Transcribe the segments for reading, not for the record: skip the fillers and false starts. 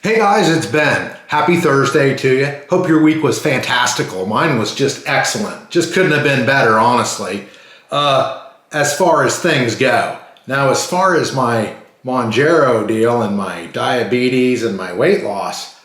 Hey guys, it's Ben. Happy Thursday to you. Hope your week was fantastical. Mine was just excellent. Just couldn't have been better, honestly, as far as things go. Now, as far as my Mounjaro deal and my diabetes and my weight loss,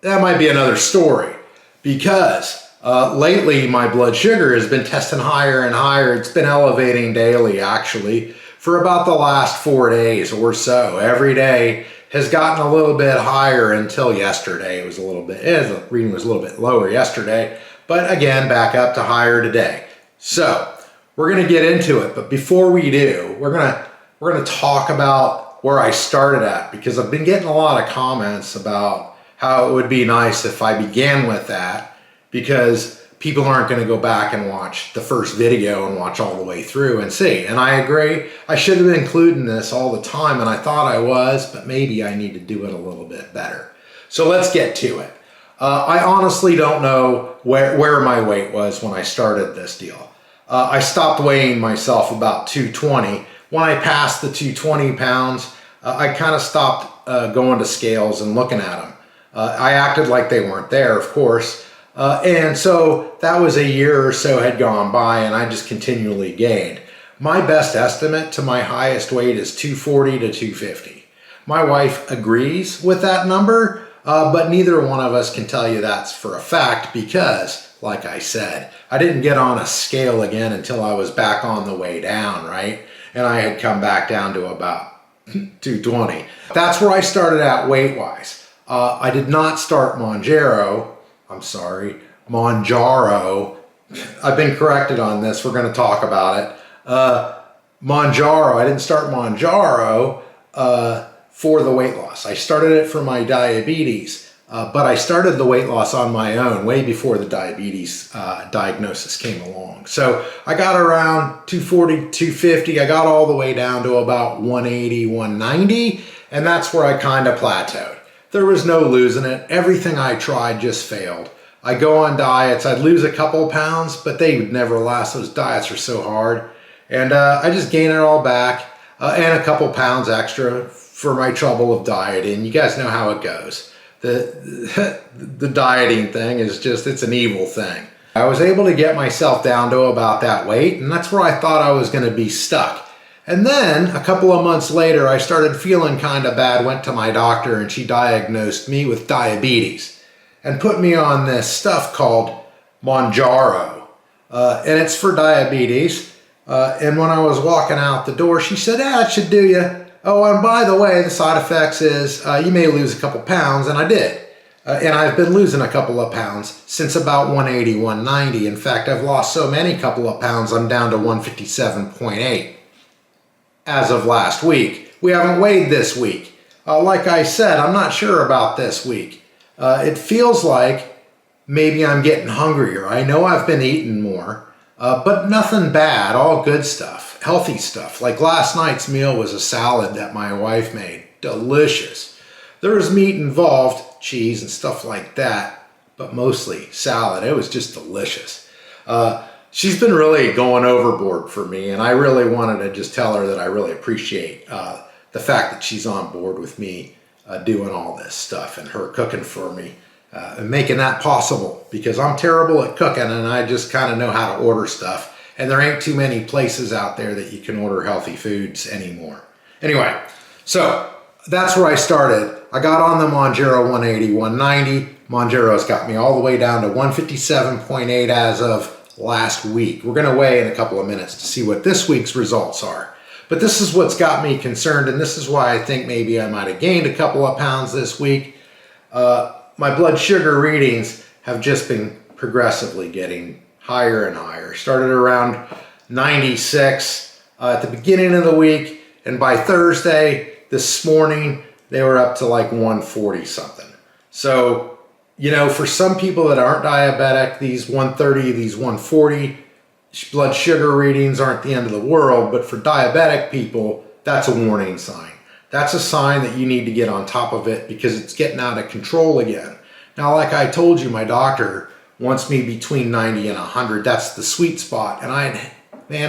that might be another story because lately my blood sugar has been testing higher and higher. It's been elevating daily, actually, for about the last 4 days or so. Every day has gotten a little bit higher until yesterday. The reading was a little bit lower yesterday, but again, back up to higher today. So we're gonna get into it, but before we do, we're gonna talk about where I started at, because I've been getting a lot of comments about how it would be nice if I began with that, because people aren't going to go back and watch the first video and watch all the way through and see. And I agree, I should have been including this all the time, and I thought I was, but maybe I need to do it a little bit better. So let's get to it. I honestly don't know where my weight was when I started this deal. I stopped weighing myself about 220. When I passed the 220 pounds, I kind of stopped going to scales and looking at them. I acted like they weren't there, of course. And so that was a year or so had gone by, and I just continually gained. My best estimate to my highest weight is 240 to 250. My wife agrees with that number, but neither one of us can tell you that's for a fact because, like I said, I didn't get on a scale again until I was back on the way down, right? And I had come back down to about 220. That's where I started at weight-wise. I did not start Mounjaro. I've been corrected on this. We're going to talk about it. Mounjaro, I didn't start Mounjaro for the weight loss. I started it for my diabetes, but I started the weight loss on my own way before the diabetes diagnosis came along. So I got around 240, 250. I got all the way down to about 180, 190, and that's where I kind of plateaued. There was no losing it. Everything I tried just failed. I go on diets. I'd lose a couple of pounds, but they would never last. Those diets are so hard. And I just gained it all back and a couple pounds extra for my trouble of dieting. You guys know how it goes. The dieting thing is just, it's an evil thing. I was able to get myself down to about that weight, and that's where I thought I was going to be stuck. And then a couple of months later, I started feeling kind of bad, went to my doctor, and she diagnosed me with diabetes and put me on this stuff called Mounjaro. And it's for diabetes. And when I was walking out the door, she said, it should do you. Oh, and by the way, the side effects is you may lose a couple pounds, and I did. And I've been losing a couple of pounds since about 180, 190. In fact, I've lost so many couple of pounds, I'm down to 157.8. As of last week. We haven't weighed this week. Like I said, I'm not sure about this week. It feels like maybe I'm getting hungrier. I know I've been eating more, but nothing bad, all good stuff, healthy stuff. Like last night's meal was a salad that my wife made. Delicious. There was meat involved, cheese and stuff like that, but mostly salad. It was just delicious. She's been really going overboard for me, and I really wanted to just tell her that I really appreciate the fact that she's on board with me doing all this stuff and her cooking for me and making that possible, because I'm terrible at cooking and I just kind of know how to order stuff, and there ain't too many places out there that you can order healthy foods anymore. Anyway, so that's where I started. I got on the Mounjaro 180, 190. Mounjaro's got me all the way down to 157.8 as of last week. We're going to weigh in a couple of minutes to see what this week's results are. But this is what's got me concerned, and this is why I think maybe I might have gained a couple of pounds this week. My blood sugar readings have just been progressively getting higher and higher. Started around 96 at the beginning of the week, and by Thursday, this morning, they were up to like 140 something. So, you know, for some people that aren't diabetic, these 130, these 140 blood sugar readings aren't the end of the world, but for diabetic people, that's a warning sign. That's a sign that you need to get on top of it because it's getting out of control again. Now, like I told you, my doctor wants me between 90 and 100. That's the sweet spot. And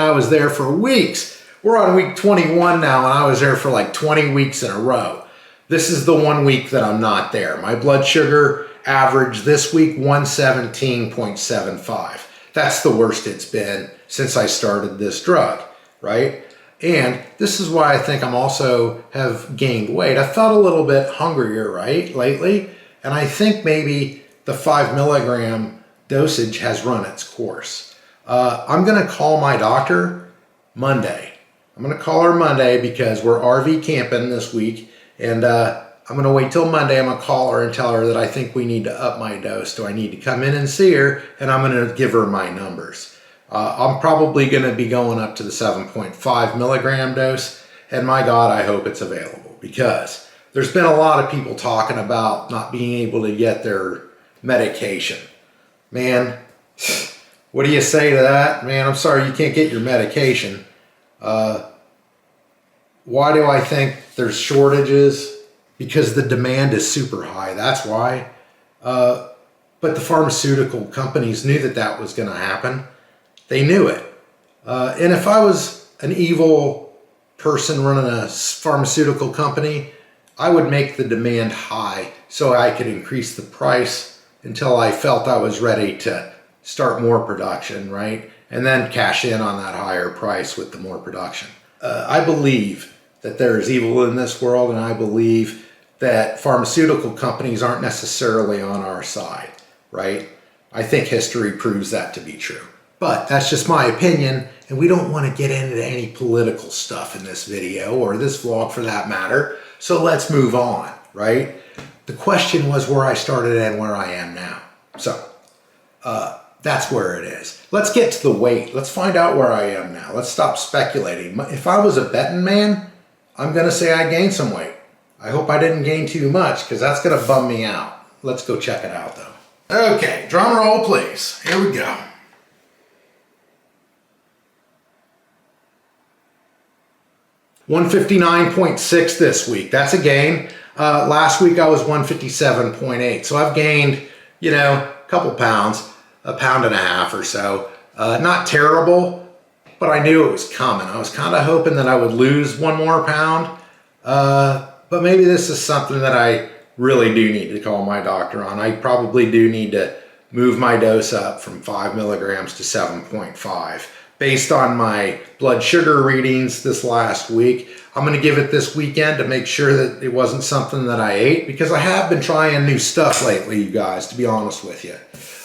I was there for weeks. We're on week 21 now, and I was there for like 20 weeks in a row. This is the 1 week that I'm not there. My blood sugar average this week 117.75. That's the worst it's been since I started this drug, right? And this is why I think I'm also have gained weight. I felt a little bit hungrier, right, lately. And I think maybe the 5 milligram dosage has run its course. I'm gonna call my doctor Monday. I'm gonna call her Monday because we're RV camping this week, and I'm gonna wait till Monday. I'm gonna call her and tell her that I think we need to up my dose. Do I need to come in and see her? And I'm gonna give her my numbers. I'm probably gonna be going up to the 7.5 milligram dose, and my God, I hope it's available, because there's been a lot of people talking about not being able to get their medication. Man, what do you say to that? Man, I'm sorry you can't get your medication. Why do I think there's shortages? Because the demand is super high, that's why. But the pharmaceutical companies knew that that was gonna happen. They knew it. And if I was an evil person running a pharmaceutical company, I would make the demand high so I could increase the price until I felt I was ready to start more production, right? And then cash in on that higher price with the more production. I believe that there is evil in this world, and I believe that pharmaceutical companies aren't necessarily on our side, right? I think history proves that to be true. But that's just my opinion, and we don't want to get into any political stuff in this video, or this vlog for that matter, so let's move on, right? The question was where I started and where I am now. So, that's where it is. Let's get to the weight. Let's find out where I am now. Let's stop speculating. If I was a betting man, I'm gonna say I gained some weight. I hope I didn't gain too much, because that's gonna bum me out. Let's go check it out though. Okay, drum roll please. Here we go. 159.6 this week. That's a gain. Last week I was 157.8. So I've gained, you know, a couple pounds, a pound and a half or so. Not terrible, but I knew it was coming. I was kind of hoping that I would lose 1 more pound. But maybe this is something that I really do need to call my doctor on. I probably do need to move my dose up from 5 milligrams to 7.5. Based on my blood sugar readings this last week. I'm gonna give it this weekend to make sure that it wasn't something that I ate, because I have been trying new stuff lately, you guys, to be honest with you.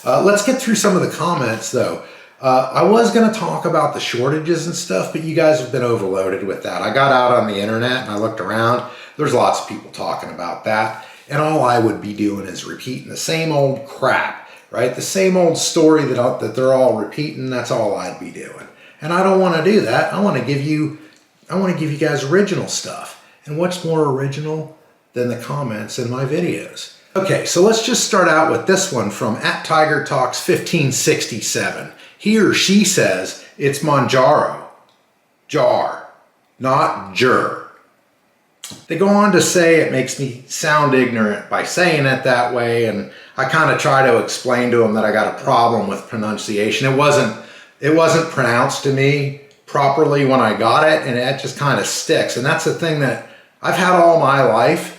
Let's get through some of the comments though. I was gonna talk about the shortages and stuff, but you guys have been overloaded with that. I got out on the internet and I looked around. There's lots of people talking about that. And all I would be doing is repeating the same old crap. Right? The same old story that they're all repeating, that's all I'd be doing. And I don't want to do that. I want to give you guys original stuff. And what's more original than the comments in my videos? Okay, so let's just start out with this one from @TigerTalks1567. He or she says it's Mounjaro. Jar, not jur. They go on to say it makes me sound ignorant by saying it that way, and I kind of try to explain to them that I got a problem with pronunciation. It wasn't pronounced to me properly when I got it, and it just kind of sticks. And that's the thing that I've had all my life.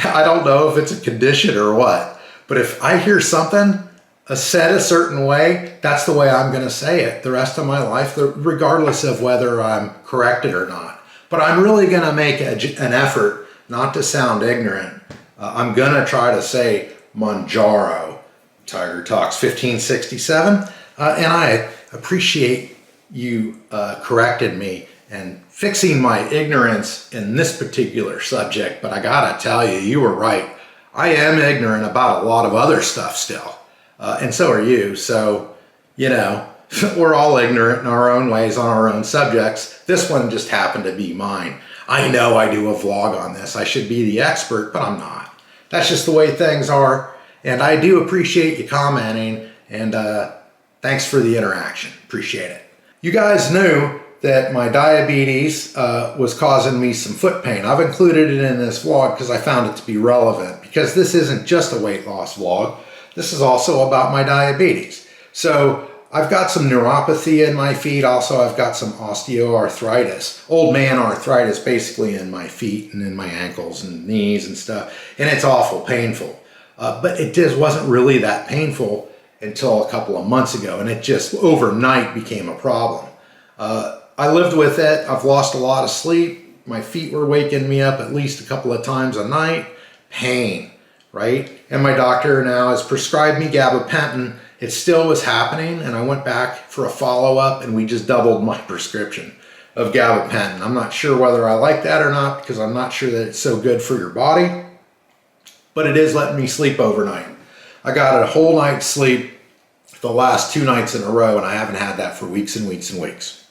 I don't know if it's a condition or what, but if I hear something said a certain way, that's the way I'm going to say it the rest of my life, regardless of whether I'm corrected or not. But I'm really going to make an effort not to sound ignorant. I'm going to try to say Mounjaro, Tiger Talks 1567. And I appreciate you corrected me and fixing my ignorance in this particular subject. But I got to tell you, you were right. I am ignorant about a lot of other stuff still. And so are you. So, you know, we're all ignorant in our own ways on our own subjects. This one just happened to be mine. I know I do a vlog on this. I should be the expert, but I'm not. That's just the way things are. And I do appreciate you commenting, and thanks for the interaction. Appreciate it. You guys knew that my diabetes was causing me some foot pain. I've included it in this vlog because I found it to be relevant, because this isn't just a weight loss vlog. This is also about my diabetes. So I've got some neuropathy in my feet. Also, I've got some osteoarthritis, old man arthritis, basically in my feet and in my ankles and knees and stuff. And it's awful painful. But it just wasn't really that painful until a couple of months ago. And it just overnight became a problem. I lived with it. I've lost a lot of sleep. My feet were waking me up at least a couple of times a night. Pain, right? And my doctor now has prescribed me gabapentin. It still was happening, and I went back for a follow-up, and we just doubled my prescription of gabapentin. I'm not sure whether I like that or not, because I'm not sure that it's so good for your body, but it is letting me sleep overnight. I got a whole night's sleep the last 2 nights in a row, and I haven't had that for weeks and weeks and weeks.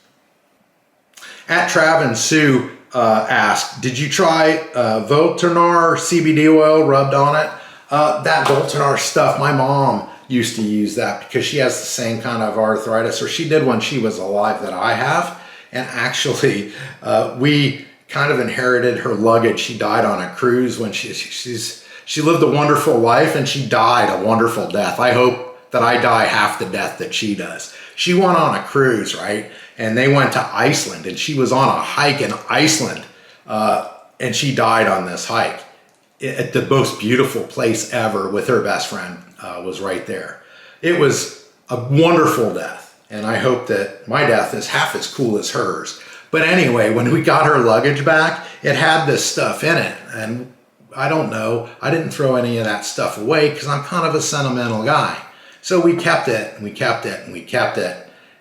At Trav and Sue asked, did you try Voltarnar CBD oil rubbed on it? That Voltarnar stuff, my mom used to use that because she has the same kind of arthritis, or she did when she was alive, that I have. And actually, we kind of inherited her luggage. She died on a cruise when she lived a wonderful life, and she died a wonderful death. I hope that I die half the death that she does. She went on a cruise, right? And they went to Iceland, and she was on a hike in Iceland, and she died on this hike at the most beautiful place ever with her best friend. Was right there. It was a wonderful death, and I hope that my death is half as cool as hers. But anyway, when we got her luggage back, it had this stuff in it, and I don't know, I didn't throw any of that stuff away because I'm kind of a sentimental guy. So we kept it, and we kept it, and we kept it,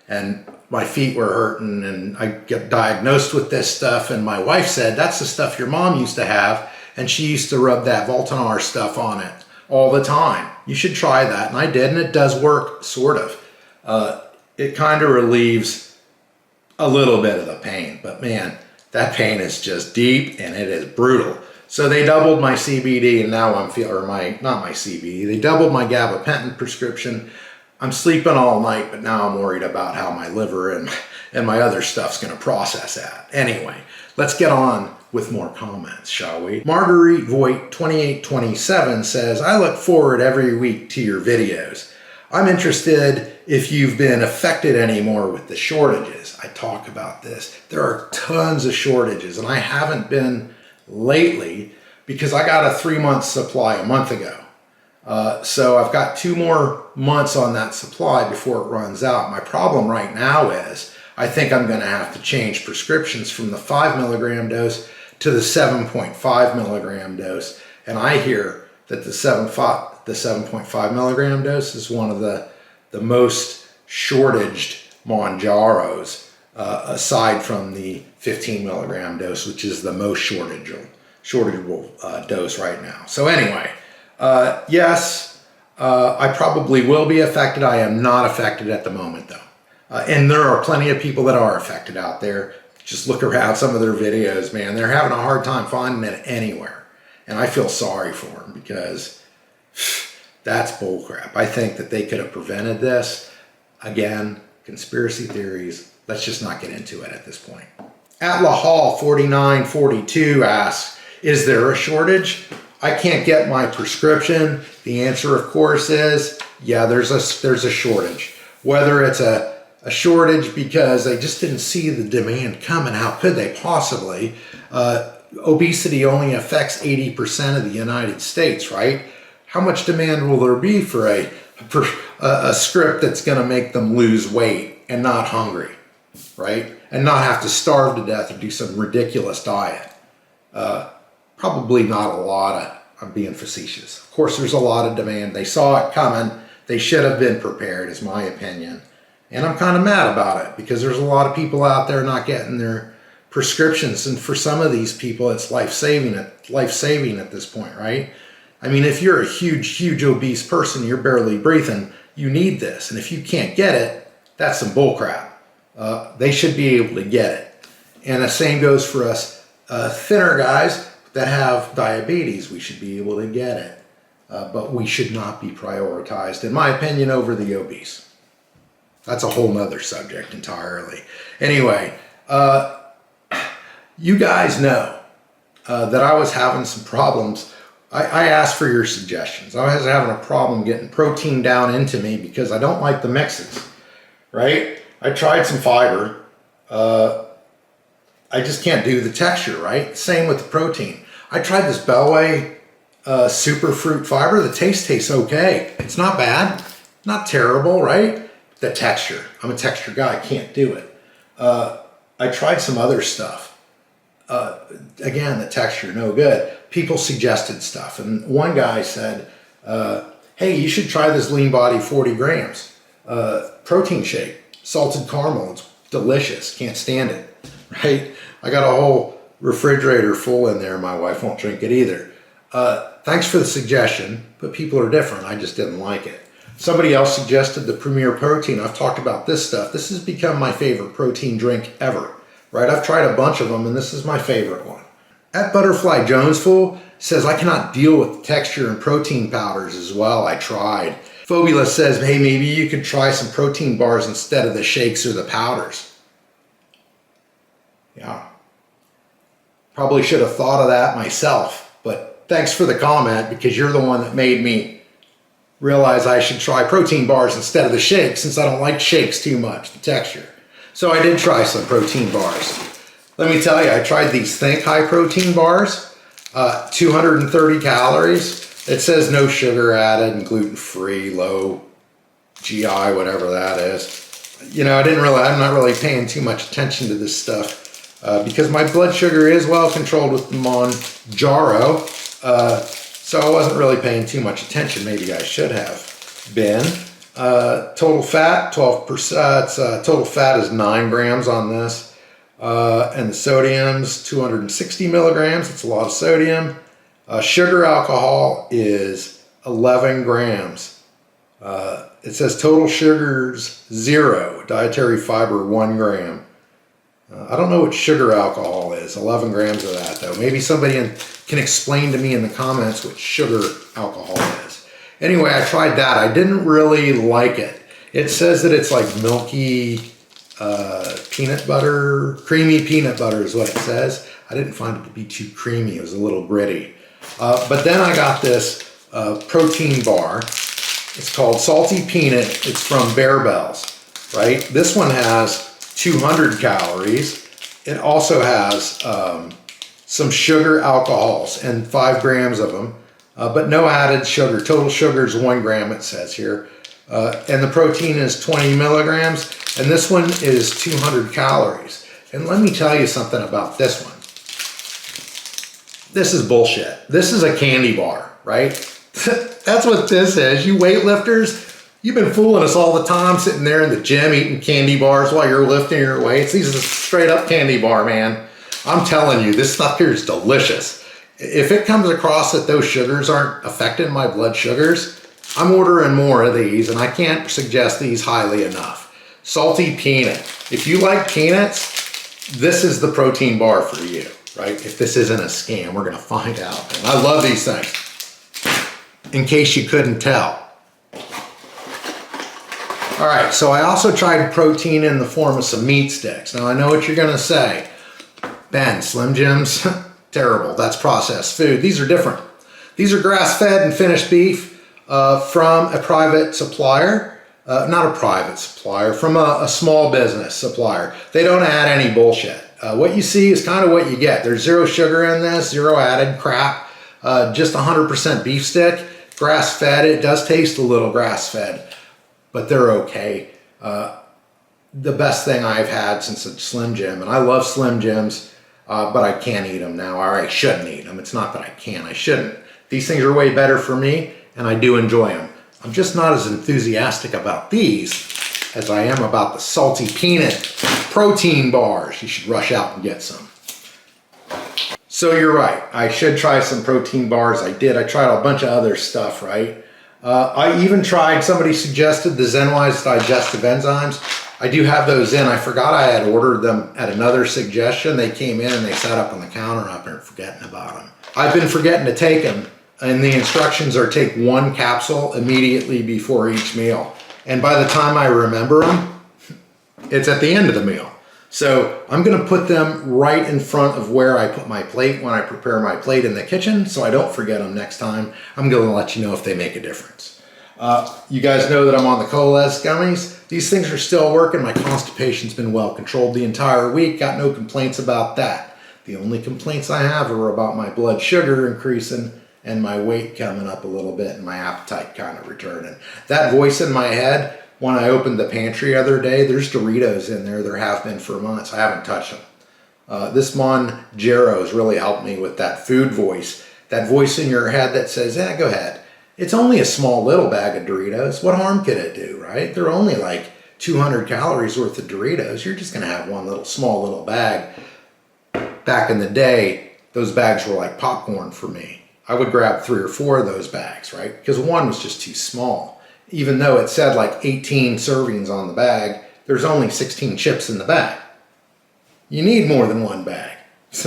and my feet were hurting, and I got diagnosed with this stuff, and my wife said, that's the stuff your mom used to have, and she used to rub that Voltarnar stuff on it all the time. You should try that. And I did, and it does work, sort of. It kind of relieves a little bit of the pain, but man, that pain is just deep and it is brutal. So they doubled my CBD, and now I'm feeling, or not my CBD, they doubled my gabapentin prescription. I'm sleeping all night, but now I'm worried about how my liver and my other stuff's gonna process that. Anyway, let's get on with more comments, shall we? Marguerite Voigt 2827 says, I look forward every week to your videos. I'm interested if you've been affected anymore with the shortages. I talk about this. There are tons of shortages, and I haven't been lately because I got a 3-month supply a month ago. So I've got 2 more months on that supply before it runs out. My problem right now is I think I'm going to have to change prescriptions from the 5 milligram dose to the 7.5 milligram dose. And I hear that the 7.5 milligram dose is one of the most shortaged Mounjaros, aside from the 15 milligram dose, which is the most shortageable dose right now. So anyway, yes, I probably will be affected. I am not affected at the moment though. And there are plenty of people that are affected out there. Just look around some of their videos, man. They're having a hard time finding it anywhere. And I feel sorry for them because that's bullcrap. I think that they could have prevented this. Again, conspiracy theories. Let's just not get into it at this point. At La Hall 4942 asks, is there a shortage? I can't get my prescription. The answer, of course, is yeah, there's a shortage. Whether it's a shortage because they just didn't see the demand coming. How could they possibly? Obesity only affects 80% of the United States, right? How much demand will there be for a script that's going to make them lose weight and not hungry, right? And not have to starve to death or do some ridiculous diet? Probably not a lot. I'm being facetious. Of course, there's a lot of demand. They saw it coming. They should have been prepared, is my opinion. And I'm kind of mad about it because there's a lot of people out there not getting their prescriptions. And for some of these people, it's life-saving at this point, right? I mean, if you're a huge obese person, you're barely breathing, you need this. And if you can't get it, that's some bullcrap. They should be able to get it. And the same goes for us thinner guys that have diabetes. We should be able to get it. But we should not be prioritized, in my opinion, over the obese. That's a whole nother subject entirely. Anyway, you guys know that I was having some problems. I asked for your suggestions. I was having a problem getting protein down into me because I don't like the mixes. right? I tried some fiber. I just can't do the texture, right? Same with the protein. I tried this Bellway super fruit fiber. The taste tastes okay. It's not bad, not terrible, right? The texture, I'm a texture guy, I can't do it. I tried some other stuff. Again, the texture, no good. People suggested stuff. And one guy said, hey, you should try this Lean Body 40 grams protein shake, salted caramel. It's delicious, can't stand it, right? I got a whole refrigerator full in there. My wife won't drink it either. Thanks for the suggestion, but people are different. I just didn't like it. Somebody else suggested the Premier Protein. I've talked about this stuff. This has become my favorite protein drink ever, right? I've tried a bunch of them, and this is my favorite one. At Butterfly Jonesful says, I cannot deal with the texture and protein powders as well. I tried. Phobula says, hey, maybe you could try some protein bars instead of the shakes or the powders. Yeah. Probably should have thought of that myself, but thanks for the comment, because you're the one that made me realize I should try protein bars instead of the shakes, since I don't like shakes too much, the texture. So I did try some protein bars. Let me tell you, I tried these Think High protein bars, 230 calories. It says no sugar added and gluten-free, low GI, whatever that is. You know, I'm not really paying too much attention to this stuff because my blood sugar is well controlled with the Mounjaro. So I wasn't really paying too much attention. Maybe I should have been. Total fat, 12%. Total fat is 9 grams on this. And the sodium's 260 milligrams. It's a lot of sodium. Sugar alcohol is 11 grams. It says total sugars 0. Dietary fiber 1 gram. I don't know what sugar alcohol is. 11 grams of that though. Maybe somebody can explain to me in the comments what sugar alcohol is. Anyway, I tried that. I didn't really like it. It says that it's like milky peanut butter, creamy peanut butter is what it says. I didn't find it to be too creamy. It was a little gritty. But then I got this protein bar. It's called Salty Peanut. It's from Bear Bells, right? This one has 200 calories. It also has some sugar alcohols and 5 grams of them, but no added sugar. Total sugar is 1 gram, it says here. And the protein is 20 milligrams, and this one is 200 calories. And let me tell you something about this one. This is bullshit. This is a candy bar, right? That's what this is. You weightlifters, you've been fooling us all the time, sitting there in the gym eating candy bars while you're lifting your weights. These are straight up candy bar, man. I'm telling you, this stuff here is delicious. If it comes across that those sugars aren't affecting my blood sugars, I'm ordering more of these, and I can't suggest these highly enough. Salty Peanut. If you like peanuts, this is the protein bar for you, right? If this isn't a scam, we're gonna find out. And I love these things, in case you couldn't tell. All right, so I also tried protein in the form of some meat sticks. Now I know what you're gonna say. Ben, Slim Jims, terrible, that's processed food. These are different. These are grass-fed and finished beef from a private supplier. Not a private supplier, from a small business supplier. They don't add any bullshit. What you see is kind of what you get. There's 0 sugar in this, 0 added crap, just 100% beef stick, grass-fed. It does taste a little grass-fed, but they're okay. The best thing I've had since a Slim Jim, and I love Slim Jims, but I can't eat them now, or I shouldn't eat them. It's not that I can, I shouldn't. These things are way better for me, and I do enjoy them. I'm just not as enthusiastic about these as I am about the Salty Peanut protein bars. You should rush out and get some. So you're right, I should try some protein bars. I did, I tried a bunch of other stuff, right? I even tried, somebody suggested the Zenwise digestive enzymes. I do have those in. I forgot I had ordered them at another suggestion. They came in and they sat up on the counter. I've been forgetting about them. I've been forgetting to take them, and the instructions are take 1 capsule immediately before each meal. And by the time I remember them, it's at the end of the meal. So I'm gonna put them right in front of where I put my plate when I prepare my plate in the kitchen, so I don't forget them next time. I'm gonna let you know if they make a difference. You guys know that I'm on the Coalesce gummies. These things are still working. My constipation's been well controlled the entire week. Got no complaints about that. The only complaints I have are about my blood sugar increasing and my weight coming up a little bit and my appetite kind of returning. That voice in my head, when I opened the pantry the other day, there's Doritos in there. There have been for months. I haven't touched them. This Mounjaro has really helped me with that food voice. That voice in your head that says, go ahead. It's only a small little bag of Doritos. What harm could it do, right? They're only like 200 calories worth of Doritos. You're just going to have one small little bag. Back in the day, those bags were like popcorn for me. I would grab 3 or 4 of those bags, right? Because one was just too small. Even though it said like 18 servings on the bag, there's only 16 chips in the bag. You need more than one bag. It's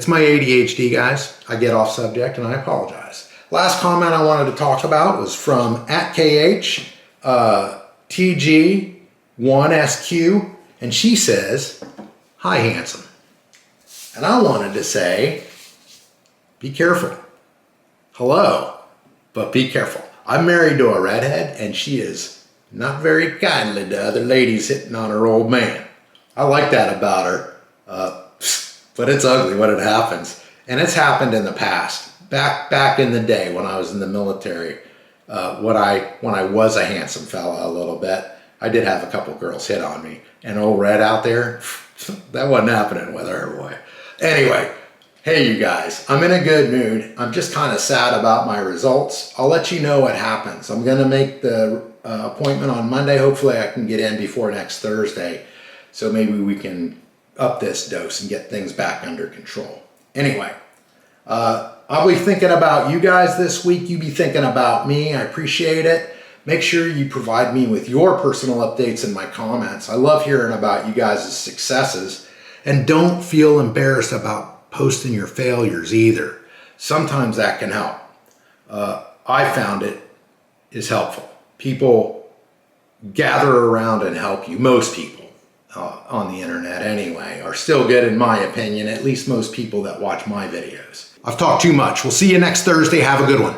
my ADHD, guys. I get off subject and I apologize. Last comment I wanted to talk about was from @KH_TG1SQ, and she says, "Hi, handsome." And I wanted to say, be careful. Hello, but be careful. I'm married to a redhead, and she is not very kindly to other ladies hitting on her old man. I like that about her, but it's ugly when it happens. And it's happened in the past. Back in the day when I was in the military, when I was a handsome fella a little bit, I did have a couple girls hit on me. And old Red out there, that wasn't happening with her, boy. Anyway, hey you guys, I'm in a good mood. I'm just kind of sad about my results. I'll let you know what happens. I'm going to make the appointment on Monday. Hopefully I can get in before next Thursday. So maybe we can up this dose and get things back under control. Anyway, I'll be thinking about you guys this week. You be thinking about me. I appreciate it. Make sure you provide me with your personal updates in my comments. I love hearing about you guys' successes. And don't feel embarrassed about posting your failures either. Sometimes that can help. I found it is helpful. People gather around and help you. Most people on the internet anyway are still good in my opinion, at least most people that watch my videos. I've talked too much. We'll see you next Thursday. Have a good one.